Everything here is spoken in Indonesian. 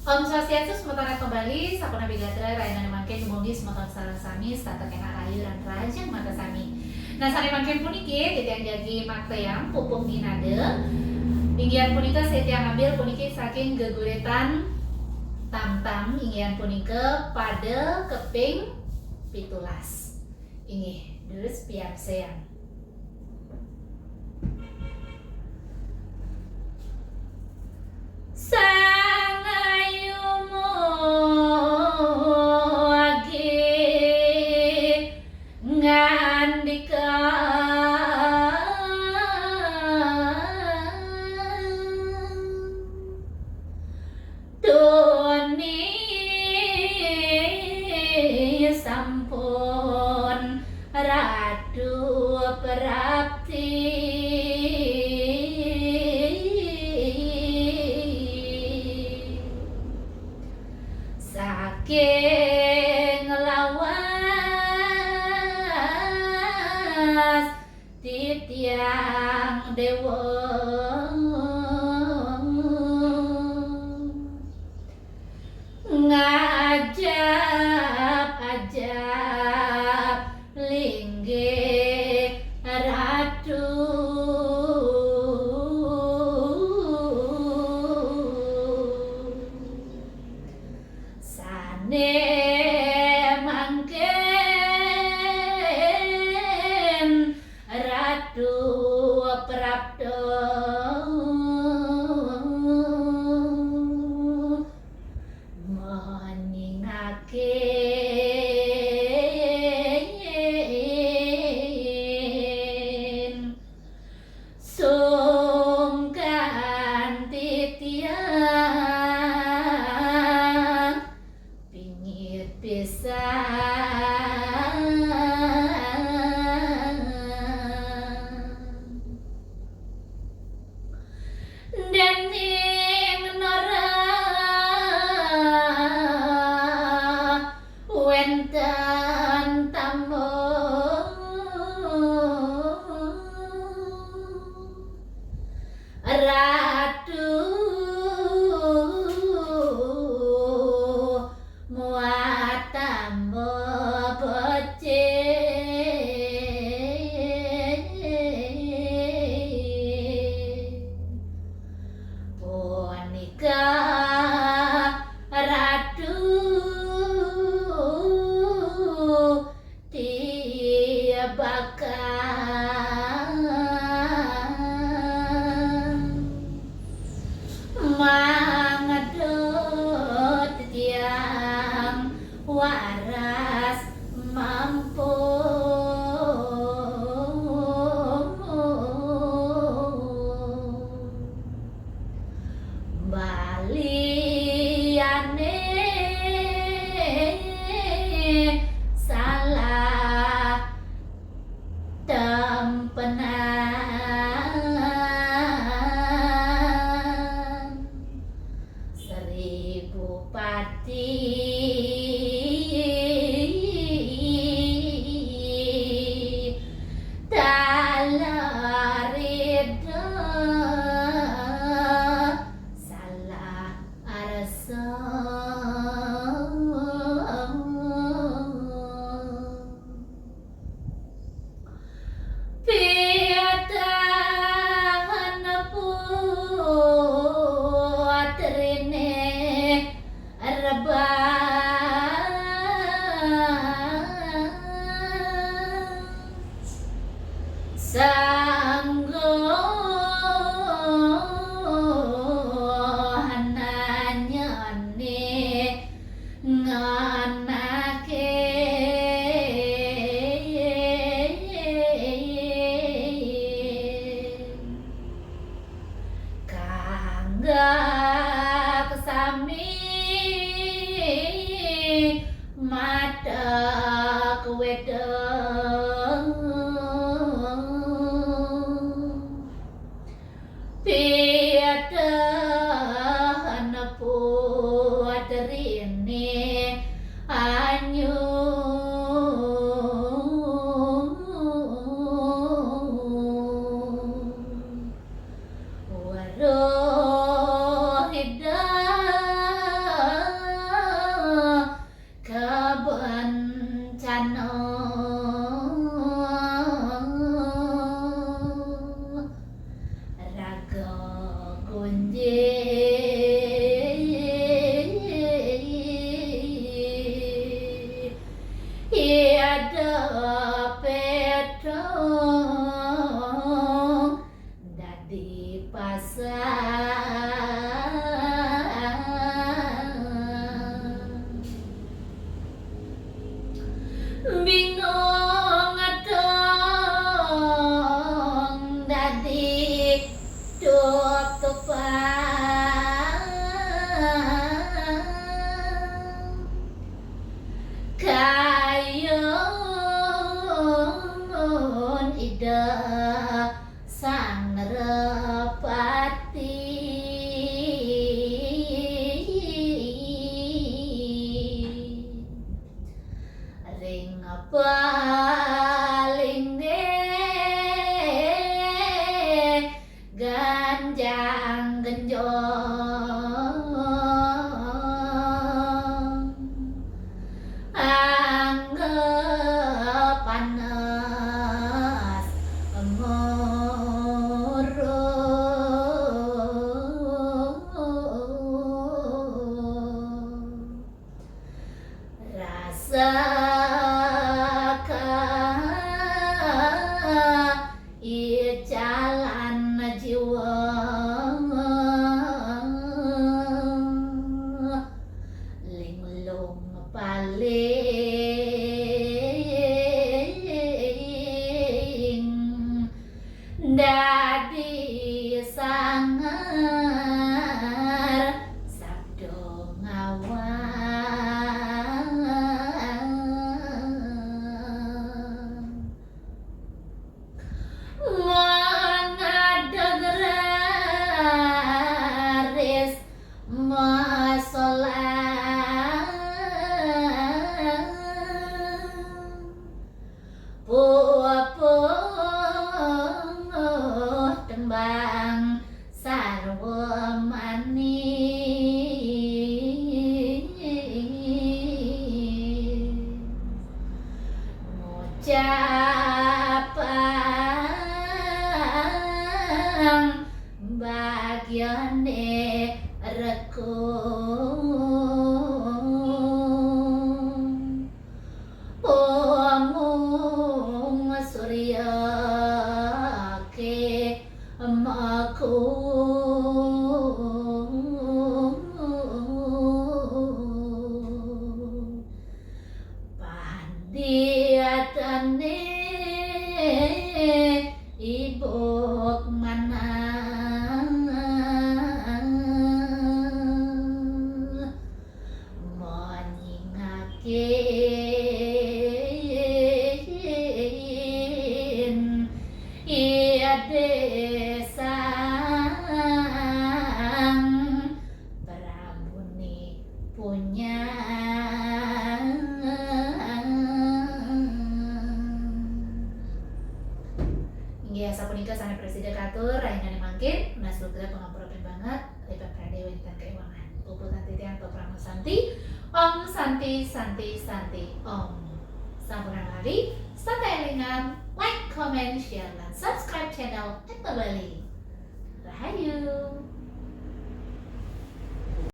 Om Swastiastu, sementara kembali Sapana Bigatra Raina Mangken Mugi semoga salah sami stata kena rayu dan rajang mata sami. Nah sari mangken puniki titiang jagi maktayang pupuk ginade. Inggian punika setiang ambil puniki saking geguretan tam-tam inggian punika pada keping pitulas. Ingih terus piam seang. Sampun radu prapti saking lawas titiang dewa ngajab-ajab linggih ratu sane mangken ratu prapto sungkan titiang pingit pisan dan ing nara wenten tamu ratu muatamu becik punika ratu mangedot tiang waras mampu baliane salah tempenan seribu pati talarida salah arsa piatan puatrine rebas sanggo hananyane nganake kangga kesami mata wedeng piatan puatrine anyu waroh hidah Kayun ida sang nerepati ring paling ganjang genjong panas rasa jalan jiwa linglung paling dadi sangar sabdo ngawang masalah pupuh tembang sarwa manis ngucapang bagiane rekung omong surya ke maku pandiatane ibuk mana monyingakin ia desang Prabuni punya Inggih sapunika sana presiden katur rainane mangkin nasul teu pangampurakeun banget lipat pradewa dinten keuangan puputan titianto prama santi om santi santi santi om sampurna hari santai elingan like comment share dan subscribe channel Eta Bali Rahayu